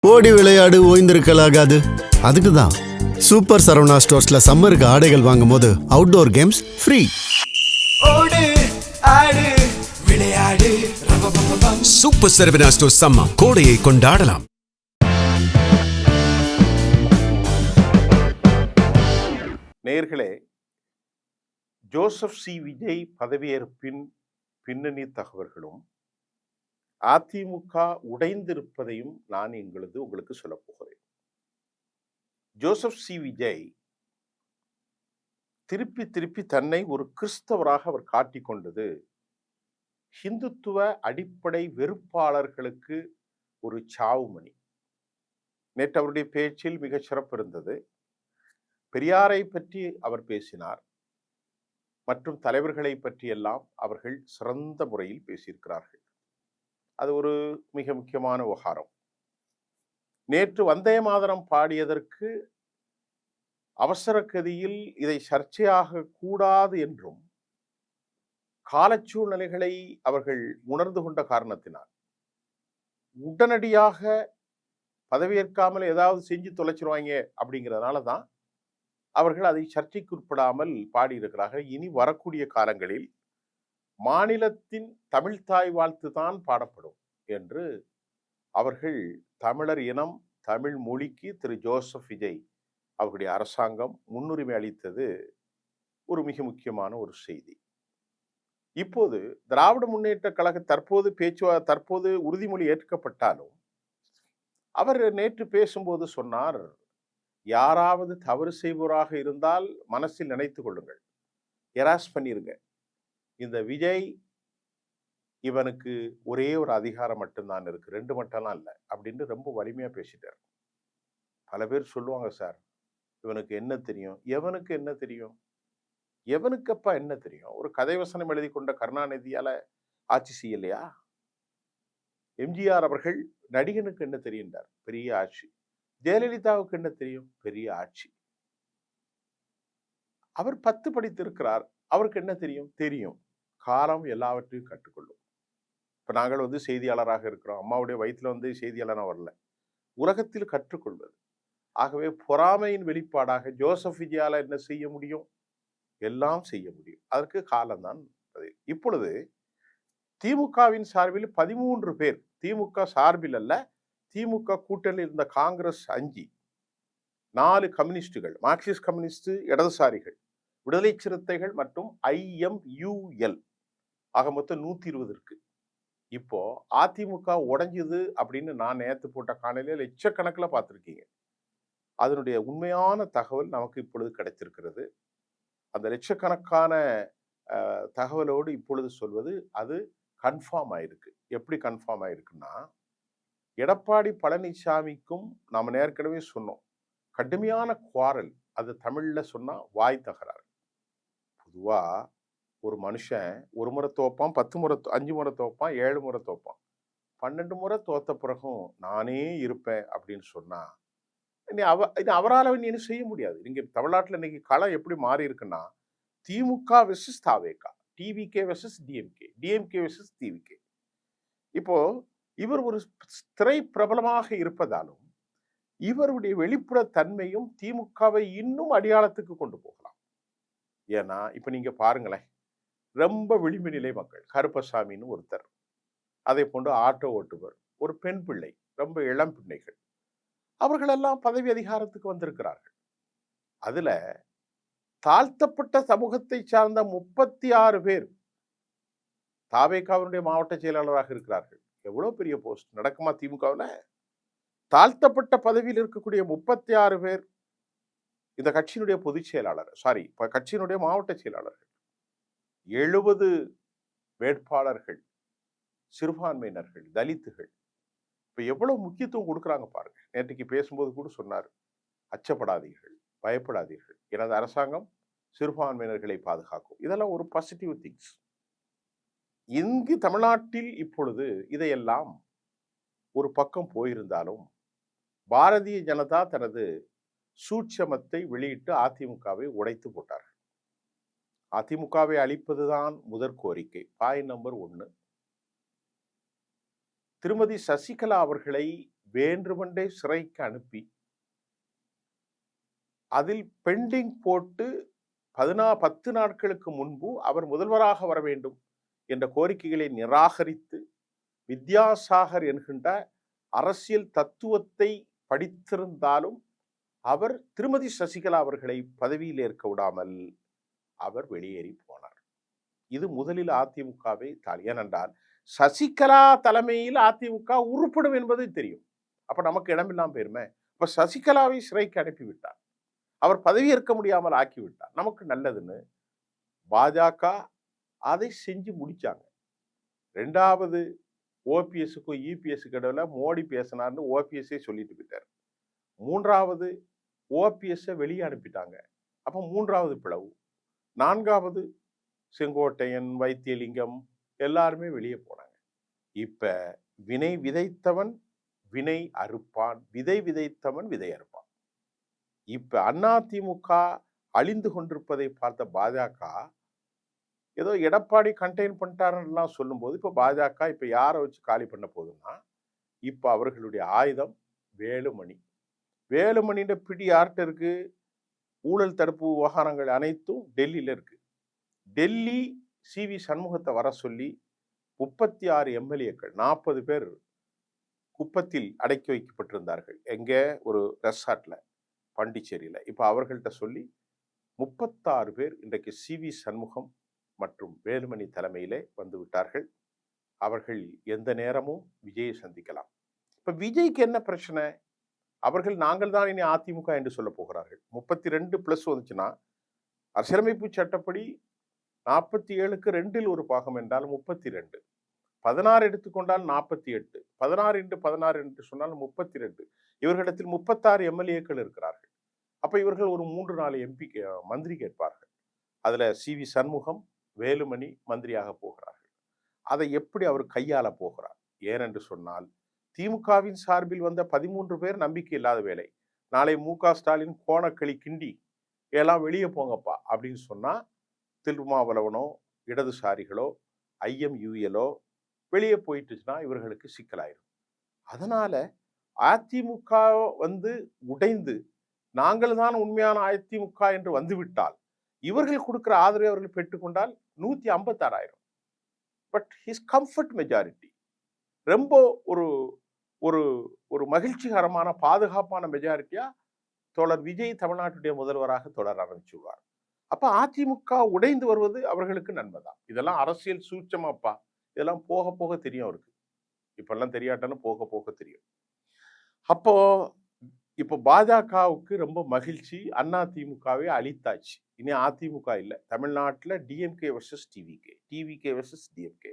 ஓடி விளையாடு ஓய்ந்திருக்கலாகாது. அதுக்கு தான் சூப்பர் சரவணா ஸ்டோர்ஸ்ல சம்மருக்கு ஆடைகள் வாங்கும் போது அவுட்டோர் கேம்ஸ் ஃப்ரீ. ஓடு ஆடு விளையாடு சூப்பர் சரவணா ஸ்டோர்ஸ் சம்மர் கோடையை கொண்டாடலாம். நேயர்களே, ஜோசப் சி விஜய் பதவியேற்பின் பின்னணி தகவல்களும் அதிமுக உடைந்திருப்பதையும் நான் உங்களுக்கு சொல்ல போகிறேன். ஜோசப் சி விஜய் திருப்பி திருப்பி தன்னை ஒரு கிறிஸ்தவராக அவர் காட்டிக்கொண்டது ஹிந்துத்துவ அடிப்படை வெறுப்பாளர்களுக்கு ஒரு சாவுமணி. நேற்று அவருடைய பேச்சில் மிகச் சிறப்பு இருந்தது. பெரியாரை பற்றி அவர் பேசினார் மற்றும் தலைவர்களை பற்றியெல்லாம் அவர்கள் சிறந்த முறையில் பேசியிருக்கிறார்கள். அது ஒரு மிக முக்கியமான விவகாரம். நேற்று வந்தே மாதரம் பாடியதற்கு அவசர கதியில் இதை சர்ச்சையாக கூடாது என்றும் காலச்சூழ்நிலைகளை அவர்கள் உணர்ந்து கொண்ட காரணத்தினால் உடனடியாக பதவியேற்காமல் ஏதாவது செஞ்சு தொலைச்சிருவாங்க அப்படிங்கிறதுனால தான் அவர்கள் அதை சர்ச்சைக்குட்படாமல் பாடியிருக்கிறார்கள். இனி வரக்கூடிய காலங்களில் மாநிலத்தின் தமிழ்தாய் வாழ்த்து தான் பாடப்படும் என்று அவர்கள் தமிழர் இனம் தமிழ் மொழிக்கு திரு ஜோசப் விஜய் அவர்களுடைய அரசாங்கம் முன்னுரிமை அளித்தது ஒரு மிக முக்கியமான ஒரு செய்தி. இப்போது திராவிட முன்னேற்ற கழக தற்போது உறுதிமொழி ஏற்கப்பட்டாலும் அவர் நேற்று பேசும்போது சொன்னார், யாராவது தவறு செய்வோராக இருந்தால் மனசில் நினைத்து கொள்ளுங்கள், எராஸ் பண்ணிருங்க. இந்த விஜய் இவனுக்கு ஒரே ஒரு அதிகாரம் மட்டும்தான் இருக்கு, 2 மட்டும்லாம் இல்லை அப்படின்னு ரொம்ப வலிமையா பேசிட்டார். பல பேர் சொல்லுவாங்க, சார் இவனுக்கு என்ன தெரியும், எவனுக்கு என்ன தெரியும், எவனுக்கப்பா என்ன தெரியும்? ஒரு கதை வசனம் எழுதி கொண்ட கருணாநிதியால ஆட்சி செய்யலையா? எம்ஜிஆர் அவர்கள் நடிகனுக்கு என்ன தெரியுண்டார், பெரிய ஆட்சி. ஜெயலலிதாவுக்கு என்ன தெரியும், பெரிய ஆட்சி. அவர் 10 படித்திருக்கிறார், அவருக்கு என்ன தெரியும்? தெரியும். காலம் எல்லாவற்றையும் கற்றுக்கொள்ளும். இப்ப நாங்கள் செய்தியாளராக இருக்கிறோம், அம்மாவுடைய வயிற்றுல செய்தியாளராக வரல, உலகத்தில் கற்றுக்கொள்வது. ஆகவே பொறாமையின் வெளிப்பாடாக ஜோசப் விஜயால என்ன செய்ய முடியும்? எல்லாம் செய்ய முடியும். அதற்கு காலம்தான். இப்பொழுது திமுகவின் சார்பில் 13 பேர், திமுக சார்பில் அல்ல, திமுக கூட்டணியில் இருந்த காங்கிரஸ் 5, 4 கம்யூனிஸ்டுகள், மார்க்சிஸ்ட் கம்யூனிஸ்ட், இடதுசாரிகள், விடுதலை சிறுத்தைகள் மற்றும் IMUL ஆக மொத்தம் 120 இருக்கு. இப்போ அதிமுக உடைஞ்சது அப்படின்னு நான் நேற்று போட்ட காணொலியில லட்சக்கணக்கில் பார்த்துருக்கீங்க. அதனுடைய உண்மையான தகவல் நமக்கு இப்பொழுது கிடைத்திருக்கிறது. அந்த லட்சக்கணக்கான தகவலோடு இப்பொழுது சொல்வது அது கன்ஃபார்ம் ஆயிருக்கு. எப்படி கன்ஃபார்ம் ஆயிருக்குன்னா, எடப்பாடி பழனிசாமிக்கும் நாம் ஏற்கனவே சொன்னோம், கடுமையான குவாரல். அது தமிழ்ல சொன்னா வாய் தகராறு. பொதுவா ஒரு மனுஷன் ஒரு முறை தோப்பான், 10 முறை 5 முறை தோப்பான், 7 முறை தோப்பான். 12 முறை தோத்த பிறகும் நானே இருப்பேன் அப்படின்னு சொன்னா அவரால் என்ன செய்ய முடியாது. நீங்க தமிழ்நாட்டில் இன்னைக்கு களம் எப்படி மாறி இருக்குன்னா, DMK versus TVK, TVK versus DMK, DMK versus TVK. இப்போ இவர் ஒரு திரை பிரபலமாக இருப்பதாலும் இவருடைய வெளிப்புற தன்மையும் திமுகவை இன்னும் அடியாளத்துக்கு கொண்டு போகலாம். ஏன்னா இப்ப நீங்க பாருங்களேன், ரொம்ப விளிம்பு நிலை மக்கள், கருப்பசாமின்னு ஒருத்தர், அதை போன்று ஆட்டோ ஓட்டுவர், ஒரு பெண் பிள்ளை, ரொம்ப இளம் பிள்ளைகள், அவர்களெல்லாம் பதவி அதிகாரத்துக்கு வந்திருக்கிறார்கள். அதுல தாழ்த்தப்பட்ட சமூகத்தை சார்ந்த 36 பேர் தாவேகாவினுடைய மாவட்ட செயலாளராக இருக்கிறார்கள். எவ்வளவு பெரிய போஸ்ட் நடக்குமா திமுகவில்? தாழ்த்தப்பட்ட பதவியில் இருக்கக்கூடிய 36 பேர் இந்த கட்சியினுடைய பொதுச் செயலாளர், கட்சியினுடைய மாவட்ட செயலாளர்கள், 70 வேட்பாளர்கள், சிறுபான்மையினர்கள், தலித்துகள். இப்ப எவ்வளவு முக்கியத்துவம் கொடுக்குறாங்க பாருங்க. நேற்றுக்கு பேசும்போது கூட சொன்னார், அச்சப்படாதீர்கள், பயப்படாதீர்கள், எனது அரசாங்கம் சிறுபான்மையினர்களை பாதுகாக்கும். இதெல்லாம் ஒரு பாசிட்டிவ் திங்ஸ். இங்கு தமிழ்நாட்டில் இப்பொழுது இதையெல்லாம் ஒரு பக்கம் போயிருந்தாலும் பாரதிய ஜனதா தனது சூட்சமத்தை வெளியிட்டு அதிமுகவை உடைத்து போட்டார்கள். அதிமுகவை அழிப்பதுதான் முதற் கோரிக்கை. பாயிண்ட் நம்பர் 1, திருமதி சசிகலா அவர்களை வேண்டுமென்றே சிறைக்கு அனுப்பி அதில் பெண்டிங் போட்டு 10 நாட்களுக்கு முன்பு அவர் முதல்வராக வர வேண்டும் என்ற கோரிக்கைகளை நிராகரித்து வித்யாசாகர் என்கின்ற அரசியல் தத்துவத்தை படித்திருந்தாலும் அவர் திருமதி சசிகலா அவர்களை பதவியில் ஏற்க விடாமல் அவர் வெளியேறி போனார். இது முதலில் அதிமுகவை ஏனென்றால் சசிகலா தலைமையில் அதிமுக உருப்படும் என்பது தெரியும். அப்ப நமக்கு இடமில்லாம போயிருமே. இப்ப சசிகலாவை சிறைக்கு அனுப்பிவிட்டார். அவர் பதவி ஏற்க முடியாமல் ஆக்கிவிட்டார். நமக்கு நல்லதுன்னு பாஜக அதை செஞ்சு முடிச்சாங்க. 2வது ஓபிஎஸ்க்கும் இபிஎஸ்க்கு இடையில மோடி பேசினார்னு ஓபிஎஸ்ஸே சொல்லிட்டு போயிட்டார். 3வது ஓபிஎஸ்ஸை வெளியே அனுப்பிட்டாங்க. அப்ப 3வது பிளவு. 4வது செங்கோட்டையன், வைத்தியலிங்கம் எல்லாருமே வெளியே போனாங்க. இப்ப வினை விதைத்தவன் வினை அறுப்பான், விதை விதைத்தவன் விதை அறுப்பான். இப்ப அதிமுக அழிந்து கொண்டிருப்பதை பார்த்த பாஜக ஏதோ எடப்பாடி கண்டெயின் பண்ணிட்டாருலாம் சொல்லும்போது இப்ப பாஜக இப்ப யாரை வச்சு காலி பண்ண போகுதுன்னா இப்ப அவர்களுடைய ஆயுதம் வேலுமணி. வேலுமணின்ற பிடி யார்கிட்ட இருக்கு? ஊழல் தடுப்பு விவகாரங்கள் அனைத்தும் டெல்லியில இருக்கு. டெல்லி CV சண்முகத்தை வர சொல்லி 36 எம்எல்ஏக்கள் 40 பேர் குப்பத்தில் அடக்கி வைக்கப்பட்டிருந்தார்கள். எங்க? ஒரு ரெசார்ட்ல, பாண்டிச்சேரியில. இப்ப அவர்கள்ட்ட சொல்லி 36 பேர் இன்றைக்கு CV சண்முகம் மற்றும் வேலுமணி தலைமையிலே வந்து விட்டார்கள். அவர்கள் எந்த நேரமும் விஜயை சந்திக்கலாம். இப்ப விஜய்க்கு என்ன பிரச்சனை? அவர்கள் நாங்கள் தான் இனி அதிமுக என்று சொல்ல போகிறார்கள். 32+ வந்துச்சுன்னா அரசியலமைப்பு சட்டப்படி 47க்கு 2ல் ஒரு பாகம் என்றால் 32. 16 எடுத்துக்கொண்டால் 48. 16 × 16 என்று சொன்னால் 32. இவர்களிடத்தில் 36 எம்எல்ஏக்கள் இருக்கிறார்கள். அப்ப இவர்கள் ஒரு 3-4 MP மந்திரி கேட்பார்கள். அதுல CV சண்முகம், வேலுமணி மந்திரியாக போகிறார்கள். அதை எப்படி அவர் கையாள போகிறார்? ஏனென்று சொன்னால் திமுகவின் சார்பில் வந்த 13 பேர் நம்பிக்கை இல்லாத வேலை. நாளை MK ஸ்டாலின் கோணக்களி கிண்டி எல்லாம் வெளியே போங்கப்பா அப்படின்னு சொன்னா திருமாவளவனோ இடதுசாரிகளோ IMULஓ வெளியே போயிட்டுச்சுன்னா இவர்களுக்கு சிக்கலாயிரும். அதனால அதிமுக உடைந்து நாங்கள் தான் உண்மையான அதிமுக என்று வந்துவிட்டால் இவர்கள் கொடுக்கிற ஆதரவை அவர்கள் பெற்றுக்கொண்டால் 156,000. பட் ஹிஸ் கம்ஃபர்ட் மெஜாரிட்டி ரொம்ப ஒரு ஒரு ஒரு மகிழ்ச்சிகரமான பாதுகாப்பான மெஜாரிட்டியா தோழர் விஜய் தமிழ்நாட்டுடைய முதல்வராக தொடர ஆரம்பிச்சுள்ளார். அப்ப அதிமுக உடைந்து வருவது அவர்களுக்கு நன்மைதான். இதெல்லாம் அரசியல் சூட்சமாப்பா. இதெல்லாம் போக போக தெரியும் அவருக்கு. இப்பெல்லாம் தெரியாட்டான்னு போக போக தெரியும். அப்போ இப்போ பாஜகவுக்கு ரொம்ப மகிழ்ச்சி. அதிமுகவை அழித்தாச்சு. இனி அதிமுக இல்லை. தமிழ்நாட்டில் DMK vs TVK, TVK vs DMK.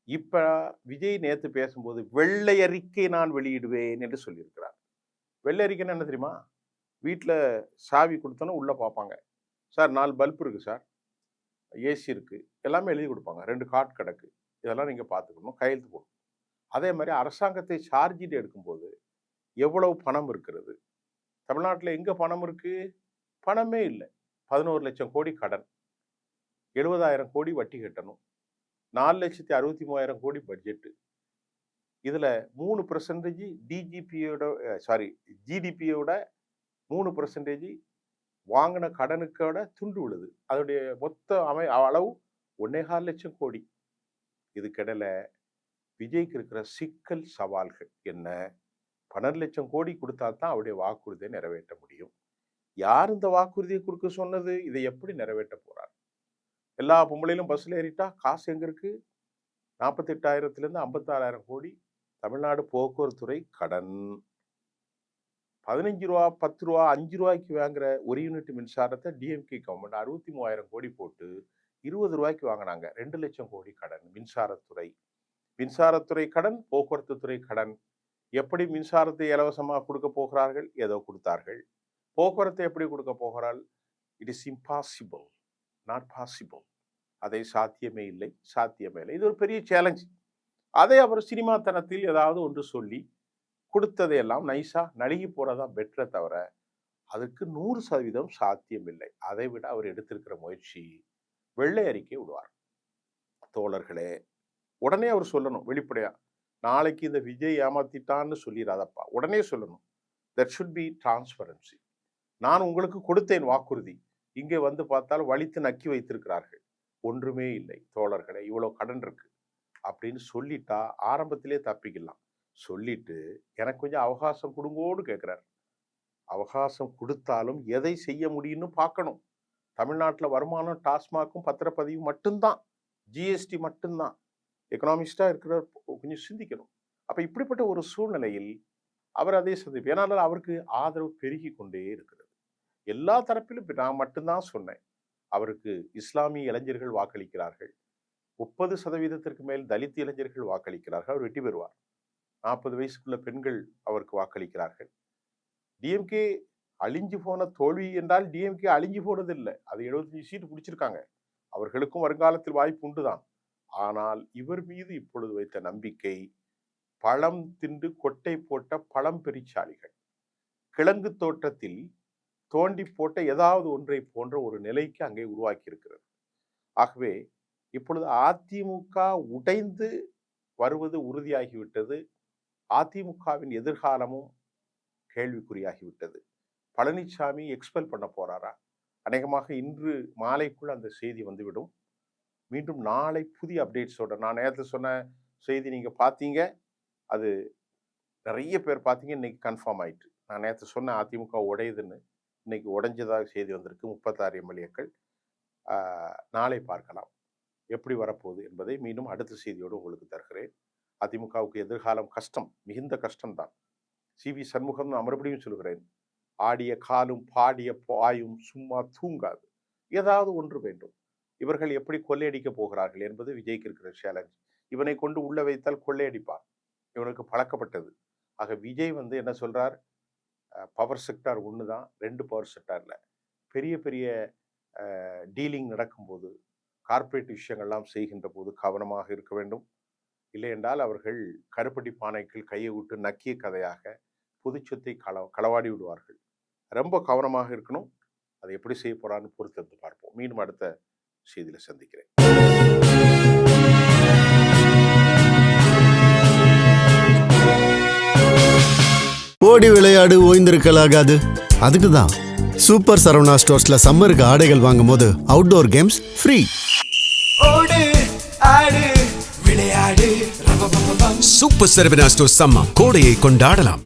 இப்ப விஜய் நேத்து பேசும்போது வெள்ளை அறிக்கை நான் வெளியிடுவேன் என்று சொல்லியிருக்கிறார். வெள்ளை அறிக்கைன்னு என்ன தெரியுமா? வீட்டில் சாவி கொடுத்தோன்னா உள்ள பார்ப்பாங்க. சார் 4 பல்ப் இருக்கு சார், AC இருக்கு, எல்லாமே எழுதி கொடுப்பாங்க. 2 கார்டு கிடக்கு, இதெல்லாம் நீங்க பார்த்துக்கணும், கையெழுத்து போடணும். அதே மாதிரி அரசாங்கத்தை சார்ஜிட்டு எடுக்கும்போது எவ்வளவு பணம் இருக்கிறது? தமிழ்நாட்டில் எங்க பணம் இருக்கு? பணமே இல்லை. 11 லட்சம் கோடி கடன், 70,000 கோடி வட்டி கட்டணும், 4,63,000 கோடி பட்ஜெட்டு. இதுல 3% GDPயோட 3% வாங்கின கடனுக்கோட துண்டு விழுது. அதோடைய மொத்த அளவு 1.25 லட்சம் கோடி. இதுக்கிடையில விஜய்க்கு இருக்கிற சிக்கல் சவால்கள் என்ன? 12 லட்சம் கோடி கொடுத்தா தான் அவருடைய வாக்குறுதியை நிறைவேற்ற முடியும். யார் இந்த வாக்குறுதியை கொடுக்க சொன்னது? இதை எப்படி நிறைவேற்ற போறார்? எல்லா பொம்பளையிலும் பஸ்ல ஏறிட்டா காசு எங்க இருக்கு? 48,000 56,000 கோடி தமிழ்நாடு போக்குவரத்து துறை கடன். 15 ரூபா, 10 ரூபா, 5 ரூபாய்க்கு வாங்குற ஒரு யூனிட் மின்சாரத்தை DMK கவர்மெண்ட் 63,000 கோடி போட்டு 20 ரூபாய்க்கு வாங்கினாங்க. 2 லட்சம் கோடி கடன் மின்சாரத்துறை கடன், போக்குவரத்து துறை கடன். எப்படி மின்சாரத்தை இலவசமாக கொடுக்க போகிறார்கள்? ஏதோ கொடுத்தார்கள். போக்குவரத்தை எப்படி கொடுக்க போகிறாள்? It is impossible, not possible. அதை சாத்தியமே இல்லை. இது ஒரு பெரிய சேலஞ்ச். அதை அவர் சினிமாத்தனத்தில் ஏதாவது ஒன்று சொல்லி கொடுத்ததையெல்லாம் நைஸா நழுகி போறதான் பெட்டரை தவிர அதுக்கு 100% சாத்தியம் இல்லை. அதை விட அவர் எடுத்திருக்கிற முயற்சி வெள்ளை அறிக்கை விடுவார். தோழர்களே, உடனே அவர் சொல்லணும் வெளிப்படையா, நாளைக்கு இந்த விஜய் ஏமாத்திட்டான்னு சொல்லிடாதப்பா. உடனே சொல்லணும். That should be transparency. நான் உங்களுக்கு கொடுத்தேன் வாக்குறுதி. இங்கே வந்து பார்த்தால் வலித்து நக்கி வைத்திருக்கிறார்கள். ஒன்றுமே இல்லை தோழர்களே, இவ்வளவு கடன் இருக்கு அப்படின்னு சொல்லிட்டா ஆரம்பத்திலே தப்பிக்கலாம். சொல்லிட்டு எனக்கு கொஞ்சம் அவகாசம் கொடுங்கோடு கேட்கிறார். அவகாசம் கொடுத்தாலும் எதை செய்ய முடியும்னு பார்க்கணும். தமிழ்நாட்டில் வருமானம் டாஸ்மாக்கும் பத்திரப்பதிவு மட்டும்தான், ஜிஎஸ்டி மட்டும்தான். எக்கனாமிஸ்டா இருக்கிற கொஞ்சம் சிந்திக்கணும். அப்ப இப்படிப்பட்ட ஒரு சூழ்நிலையில் அவர் அதை சந்திப்பு. ஏன்னா அவருக்கு ஆதரவு பெருகி கொண்டே இருக்கிறது எல்லா தரப்பிலும். நான் மட்டும்தான் சொன்னேன், அவருக்கு இஸ்லாமிய இளைஞர்கள் வாக்களிக்கிறார்கள், 30% மேல் தலித் இளைஞர்கள் வாக்களிக்கிறார்கள், அவர் வெற்றி பெறுவார். 40 வயசுக்குள்ள பெண்கள் அவருக்கு வாக்களிக்கிறார்கள். டிஎம்கே அழிஞ்சு போன தோல்வி என்றால் டிஎம்கே அழிஞ்சு போனது இல்லை, அது 75 சீட்டு பிடிச்சிருக்காங்க. அவர்களுக்கும் வருங்காலத்தில் வாய்ப்பு உண்டுதான். ஆனால் இவர் மீது இப்பொழுது வைத்த நம்பிக்கை பழம் தின்று கொட்டை போட்ட பழம் பெரிச்சாலிகள், கிழங்கு தோட்டத்தில் தோண்டி போட்ட ஏதாவது ஒன்றை போன்ற ஒரு நிலைக்கு அங்கே உருவாக்கி இருக்கிறது. ஆகவே இப்பொழுது அதிமுக உடைந்து வருவது உறுதியாகிவிட்டது. அதிமுகவின் எதிர்காலமும் கேள்விக்குறியாகிவிட்டது. பழனிசாமி எக்ஸ்பெல் பண்ண போறாரா? அநேகமாக இன்று மாலைக்குள் அந்த செய்தி வந்துவிடும். மீண்டும் நாளை புதிய அப்டேட்ஸோட, நான் நேரத்தில் சொன்ன செய்தி நீங்கள் பார்த்தீங்க, அது நிறைய பேர் பார்த்தீங்க, இன்னைக்கு கன்ஃபார்ம் ஆயிட்டு. நான் நேற்று சொன்ன அதிமுக உடையுதுன்னு, இன்னைக்கு உடைஞ்சதாக செய்தி வந்திருக்கு. 36 எம்எல்ஏக்கள். நாளை பார்க்கலாம் எப்படி வரப்போகுது என்பதை மீண்டும் அடுத்த செய்தியோடு உங்களுக்கு தருகிறேன். அதிமுகவுக்கு எதிர்காலம் கஷ்டம், மிகுந்த கஷ்டம்தான். சிவி சண்முகம் நான் மறுபடியும் சொல்கிறேன், ஆடிய காலும் பாடிய பாயும் சும்மா தூங்காது, ஏதாவது ஒன்று வேண்டும். இவர்கள் எப்படி கொள்ளையடிக்க போகிறார்கள் என்பது விஜய்க்கு இருக்கிற சேலஞ்ச். இவனை கொண்டு உள்ள வைத்தால் கொள்ளையடிப்பான், இவனுக்கு பழக்கப்பட்டது. ஆக விஜய் என்ன சொல்றார், பவர் செக்டார் ஒன்று தான், 2 பவர் செக்டார்ல பெரிய பெரிய டீலிங் நடக்கும்போது, கார்ப்பரேட் விஷயங்கள்லாம் செய்கின்ற போது கவனமாக இருக்க வேண்டும். இல்லை என்றால் அவர்கள் கருப்பட்டி பானைக்குள் கையை விட்டு நக்கிய கதையாக பொதுச்சொத்தை களவாடி விடுவார்கள். ரொம்ப கவனமாக இருக்கணும். அதை எப்படி செய்ய போறான்னு பொறுத்திருந்து பார்ப்போம். மீண்டும் அடுத்த செய்தியில சந்திக்கிறேன். ஓடி விளையாடு ஓய்ந்திருக்கலாகாது. அதுக்கு தான் சூப்பர் சரவணா ஸ்டோர்ஸ்ல சம்மருக்கு ஆடைகள் வாங்கும் போது அவுட்டோர் கேம்ஸ் ஃப்ரீ. ஓடு ஆடு விளையாடு. சூப்பர் சரவணா ஸ்டோர்ஸ் சம்மர் கோடையை கொண்டாடலாம்.